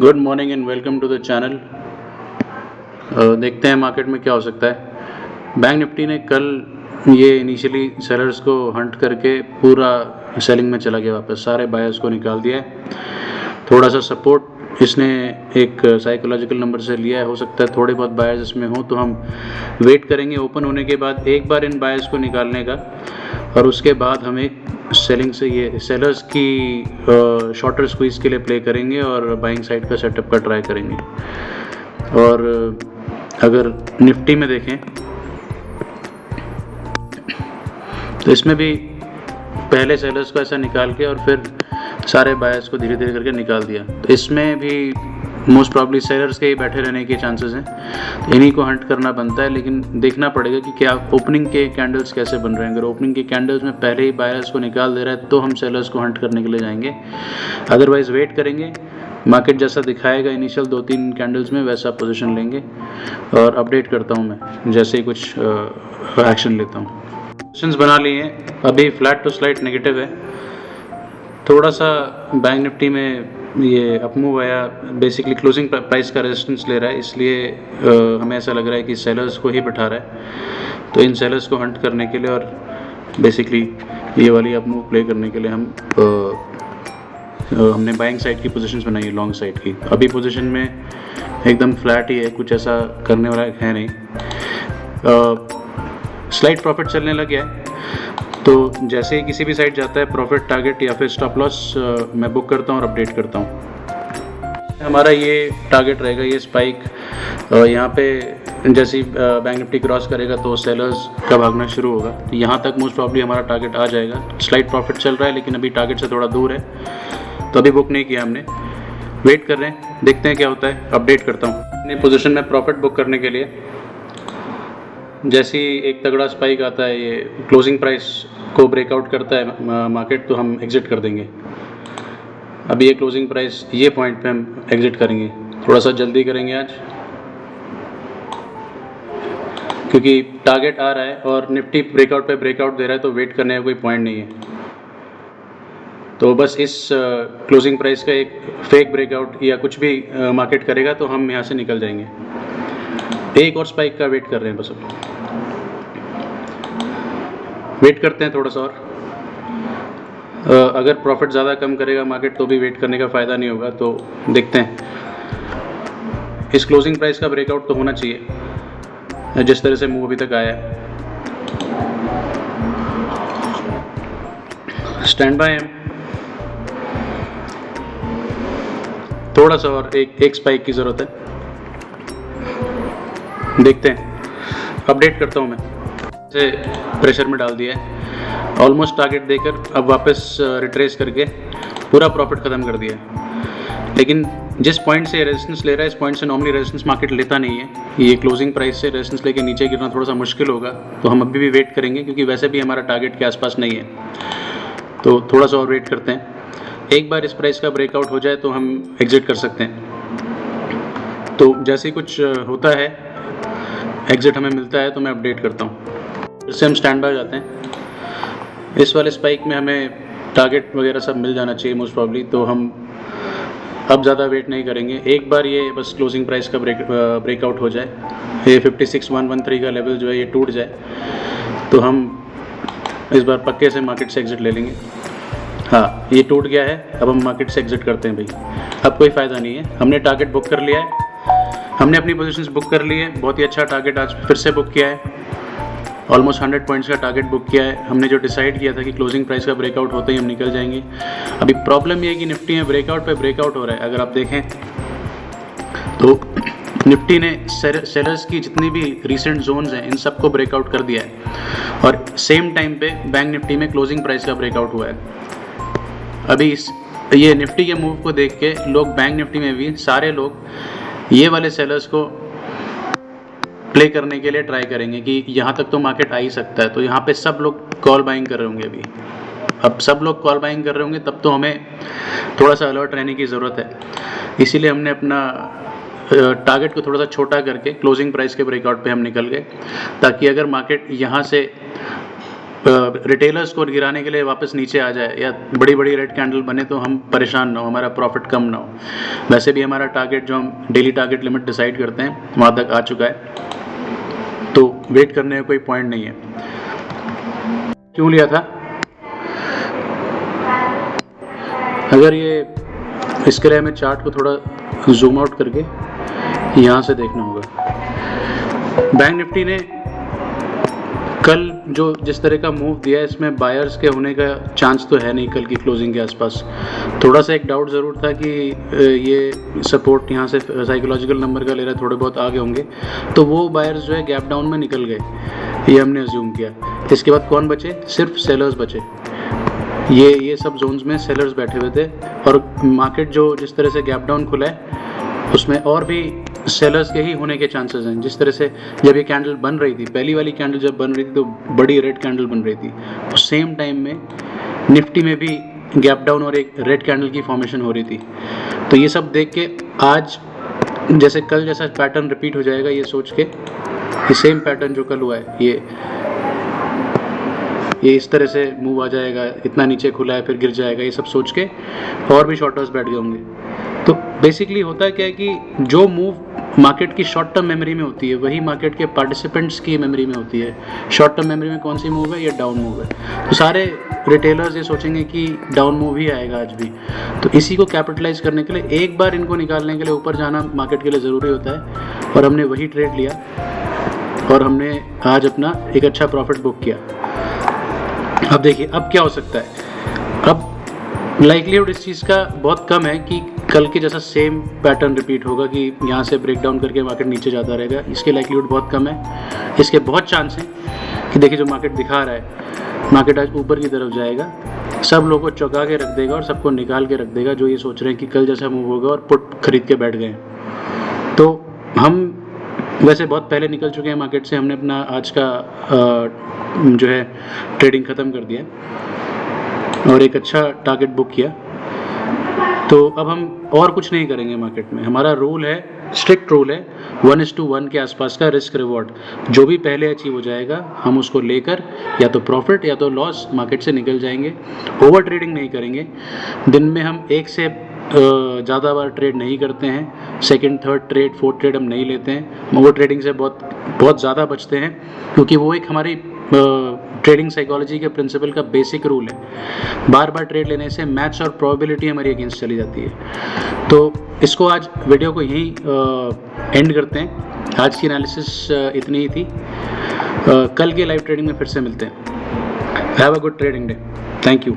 Good morning and welcome to the channel. देखते हैं market में क्या हो सकता है। बैंक निफ्टी ने कल ये इनिशियली सेलर्स को हंट करके पूरा सेलिंग में चला गया, वापस सारे बायर्स को निकाल दिया है। थोड़ा सा सपोर्ट इसने एक साइकोलॉजिकल नंबर से लिया है, हो सकता है थोड़े बहुत बायर्स इसमें हो, तो हम वेट करेंगे ओपन होने के बाद एक बार इन बायर्स को निकालने का, और उसके बाद हम एक सेलिंग से ये सेलर्स की शॉर्टर स्क्वीज के लिए प्ले करेंगे और बाइंग साइड का सेटअप का ट्राई करेंगे। और अगर निफ्टी में देखें तो इसमें भी पहले सेलर्स को ऐसा निकाल के और फिर सारे बायर्स को धीरे धीरे करके निकाल दिया, तो इसमें भी मोस्ट प्रॉब्ली सेलर्स के ही बैठे रहने के चांसेस हैं, तो इन्हीं को हंट करना बनता है। लेकिन देखना पड़ेगा कि क्या ओपनिंग के कैंडल्स कैसे बन रहे हैं। अगर ओपनिंग के कैंडल्स में पहले ही बायर्स को निकाल दे रहा है तो हम सेलर्स को हंट करने के लिए जाएंगे, अदरवाइज वेट करेंगे। मार्केट जैसा दिखाएगा इनिशियल 2-3 कैंडल्स में वैसा पोजीशन लेंगे, और अपडेट करता हूँ मैं जैसे ही कुछ एक्शन लेता हूँ। पोजीशंस बना लिए हैं, अभी फ्लैट टू स्लाइड नेगेटिव है। थोड़ा सा बैंक निफ्टी में ये अपमूव आया, बेसिकली क्लोजिंग प्राइस का रेजिस्टेंस ले रहा है, इसलिए हमें ऐसा लग रहा है कि सेलर्स को ही बैठा रहा है। तो इन सेलर्स को हंट करने के लिए और बेसिकली ये वाली अपमूव प्ले करने के लिए हमने बाइंग साइड की पोजीशंस बनाई है, लॉन्ग साइड की। अभी पोजीशन में एकदम फ्लैट ही है, कुछ ऐसा करने वाला है नहीं। स्लाइड प्रॉफिट चलने लग गया है, तो जैसे ही किसी भी साइड जाता है प्रॉफिट टारगेट या फिर स्टॉप लॉस मैं बुक करता हूँ और अपडेट करता हूँ। हमारा ये टारगेट रहेगा, ये स्पाइक यहाँ पे जैसे ही बैंक निफ्टी क्रॉस करेगा तो सेलर्स का भागना शुरू होगा, तो यहाँ तक मोस्ट प्रॉब्ली हमारा टारगेट आ जाएगा। स्लाइड प्रॉफिट चल रहा है लेकिन अभी टारगेट से थोड़ा दूर है, तो अभी बुक नहीं किया हमने, वेट कर रहे हैं, देखते हैं क्या होता है, अपडेट करता हूँ। अपनी पोजीशन में प्रॉफिट बुक करने के लिए जैसे ही एक तगड़ा स्पाइक आता है, ये क्लोजिंग प्राइस को ब्रेकआउट करता है मार्केट, तो हम एग्जिट कर देंगे। अभी ये क्लोजिंग प्राइस ये पॉइंट पे हम एग्जिट करेंगे, थोड़ा सा जल्दी करेंगे आज क्योंकि टारगेट आ रहा है और निफ्टी ब्रेकआउट पे ब्रेकआउट दे रहा है, तो वेट करने का कोई पॉइंट नहीं है। तो बस इस क्लोजिंग प्राइस का एक फेक ब्रेकआउट या कुछ भी मार्केट करेगा तो हम यहाँ से निकल जाएंगे। एक और स्पाइक का वेट कर रहे हैं, बस अब वेट करते हैं थोड़ा सा और। अगर प्रॉफिट ज़्यादा कम करेगा मार्केट तो भी वेट करने का फ़ायदा नहीं होगा, तो देखते हैं। इस क्लोजिंग प्राइस का ब्रेकआउट तो होना चाहिए जिस तरह से मूव अभी तक आया है। स्टैंड बाय है, थोड़ा सा और एक स्पाइक की ज़रूरत है, देखते हैं, अपडेट करता हूँ मैं। से प्रेशर में डाल दिया है, ऑलमोस्ट टारगेट देकर अब वापस रिट्रेस करके पूरा प्रॉफिट ख़त्म कर दिया है। लेकिन जिस पॉइंट से रेजिस्टेंस ले रहा है, इस पॉइंट से नॉर्मली रेजिस्टेंस मार्केट लेता नहीं है। ये क्लोजिंग प्राइस से रेजिस्टेंस लेके नीचे गिरना थोड़ा सा मुश्किल होगा, तो हम अभी भी वेट करेंगे क्योंकि वैसे भी हमारा टारगेट के आसपास नहीं है, तो थोड़ा सा और वेट करते हैं। एक बार इस प्राइस का ब्रेकआउट हो जाए तो हम एग्जिट कर सकते हैं। तो जैसे ही कुछ होता है, एग्जिट हमें मिलता है तो मैं अपडेट करता हूँ। फिर से हम स्टैंड बाय जाते हैं। इस वाले स्पाइक में हमें टारगेट वगैरह सब मिल जाना चाहिए मोस्ट प्रॉब्ली, तो हम अब ज़्यादा वेट नहीं करेंगे। एक बार ये बस क्लोजिंग प्राइस का ब्रेकआउट हो जाए, ये 56,113 का लेवल जो है ये टूट जाए, तो हम इस बार पक्के से मार्केट से एग्जिट ले लेंगे। हाँ, ये टूट गया है, अब हम मार्केट से एग्जिट करते हैं भाई, अब कोई फ़ायदा नहीं है। हमने टारगेट बुक कर लिया है, हमने अपनी पोजीशंस बुक कर ली है, बहुत ही अच्छा टारगेट आज फिर से बुक किया है, ऑलमोस्ट 100 पॉइंट्स का टारगेट बुक किया है। हमने जो डिसाइड किया था कि क्लोजिंग प्राइस का ब्रेकआउट होते ही हम निकल जाएंगे। अभी प्रॉब्लम ये है कि निफ्टी में ब्रेकआउट पे ब्रेकआउट हो रहा है। अगर आप देखें तो निफ्टी ने सेलर्स की जितनी भी रीसेंट जोन्स हैं इन सबको ब्रेकआउट कर दिया है, और सेम टाइम पे बैंक निफ्टी में क्लोजिंग प्राइस का ब्रेकआउट हुआ है। अभी ये निफ्टी के मूव को देख के लोग बैंक निफ्टी में भी सारे लोग ये वाले सेलर्स को प्ले करने के लिए ट्राई करेंगे कि यहाँ तक तो मार्केट आ ही सकता है, तो यहाँ पे सब लोग कॉल बाइंग कर रहे होंगे। अभी अब सब लोग कॉल बाइंग कर रहे होंगे, तब तो हमें थोड़ा सा अलर्ट रहने की ज़रूरत है। इसीलिए हमने अपना टारगेट को थोड़ा सा छोटा करके क्लोजिंग प्राइस के ब्रेकआउट पे हम निकल गए, ताकि अगर मार्केट यहाँ से रिटेलर्स को गिराने के लिए वापस नीचे आ जाए या बड़ी बड़ी रेड कैंडल बने तो हम परेशान ना हो, हमारा प्रॉफिट कम ना हो। वैसे भी हमारा टारगेट जो हम डेली टारगेट लिमिट डिसाइड करते हैं वहाँ तक आ चुका है, तो वेट करने का कोई पॉइंट नहीं है। क्यों लिया था? अगर ये इसके लिए हमें चार्ट को थोड़ा जूम आउट करके यहाँ से देखना होगा। बैंक निफ्टी ने कल जो जिस तरह का मूव दिया है इसमें बायर्स के होने का चांस तो है नहीं कल की क्लोजिंग के आसपास। थोड़ा सा एक डाउट ज़रूर था कि ये सपोर्ट यहाँ से साइकोलॉजिकल नंबर का ले रहा है, थोड़े बहुत आगे होंगे, तो वो बायर्स जो है गैप डाउन में निकल गए, ये हमने अज्यूम किया। इसके बाद कौन बचे? सिर्फ सेलर्स बचे। ये सब जोन्स में सेलर्स बैठे हुए थे और मार्केट जो जिस तरह से गैप डाउन खुला है उसमें और भी सेलर्स के ही होने के चांसेस हैं। जिस तरह से जब ये कैंडल बन रही थी, पहली वाली कैंडल जब बन रही थी तो बड़ी रेड कैंडल बन रही थी, तो सेम टाइम में निफ्टी में भी गैप डाउन और एक रेड कैंडल की फॉर्मेशन हो रही थी। तो ये सब देख के आज जैसे कल जैसा पैटर्न रिपीट हो जाएगा ये सोच के, ये सेम पैटर्न जो कल हुआ है ये इस तरह से मूव आ जाएगा, इतना नीचे खुला है फिर गिर जाएगा, ये सब सोच के और भी शॉर्टर्स बैठ गए होंगे। तो बेसिकली होता क्या है कि जो मूव मार्केट की शॉर्ट टर्म मेमोरी में होती है वही मार्केट के पार्टिसिपेंट्स की मेमोरी में होती है। शॉर्ट टर्म मेमोरी में कौन सी मूव है? ये डाउन मूव है। तो सारे रिटेलर्स ये सोचेंगे कि डाउन मूव ही आएगा आज भी, तो इसी को कैपिटलाइज करने के लिए एक बार इनको निकालने के लिए ऊपर जाना मार्केट के लिए ज़रूरी होता है। और हमने वही ट्रेड लिया और हमने आज अपना एक अच्छा प्रॉफिट बुक किया। अब देखिए अब क्या हो सकता है। अब लाइक्लीहुड इस चीज़ का बहुत कम है कि कल के जैसा सेम पैटर्न रिपीट होगा कि यहाँ से ब्रेक डाउन करके मार्केट नीचे जाता रहेगा, इसके लाइक्लीहुड बहुत कम है। इसके बहुत चांस हैं कि देखिए जो मार्केट दिखा रहा है, मार्केट आज ऊपर की तरफ जाएगा, सब लोगों को चौंका के रख देगा और सबको निकाल के रख देगा जो ये सोच रहे हैं कि कल जैसा मूव होगा और पुट खरीद के बैठ गए। तो हम वैसे बहुत पहले निकल चुके हैं मार्केट से, हमने अपना आज का जो है ट्रेडिंग ख़त्म कर दिया और एक अच्छा टारगेट बुक किया। तो अब हम और कुछ नहीं करेंगे मार्केट में। हमारा रूल है, स्ट्रिक्ट रूल है 1:1 के आसपास का रिस्क रिवॉर्ड। जो भी पहले अचीव हो जाएगा हम उसको लेकर या तो प्रॉफिट या तो लॉस मार्केट से निकल जाएंगे। ओवर ट्रेडिंग नहीं करेंगे। दिन में हम एक से ज़्यादा बार ट्रेड नहीं करते हैं। Second, third trade, fourth trade हम नहीं लेते हैं। ओवर ट्रेडिंग से बहुत ज़्यादा बचते हैं क्योंकि वो एक हमारी ट्रेडिंग साइकोलॉजी के प्रिंसिपल का बेसिक रूल है। बार बार ट्रेड लेने से मैथ्स और प्रोबेबिलिटी हमारी अगेंस्ट चली जाती है। तो इसको आज वीडियो को यहीं एंड करते हैं। आज की एनालिसिस इतनी ही थी। कल के लाइव ट्रेडिंग में फिर से मिलते हैं। Have a good trading day. Thank you.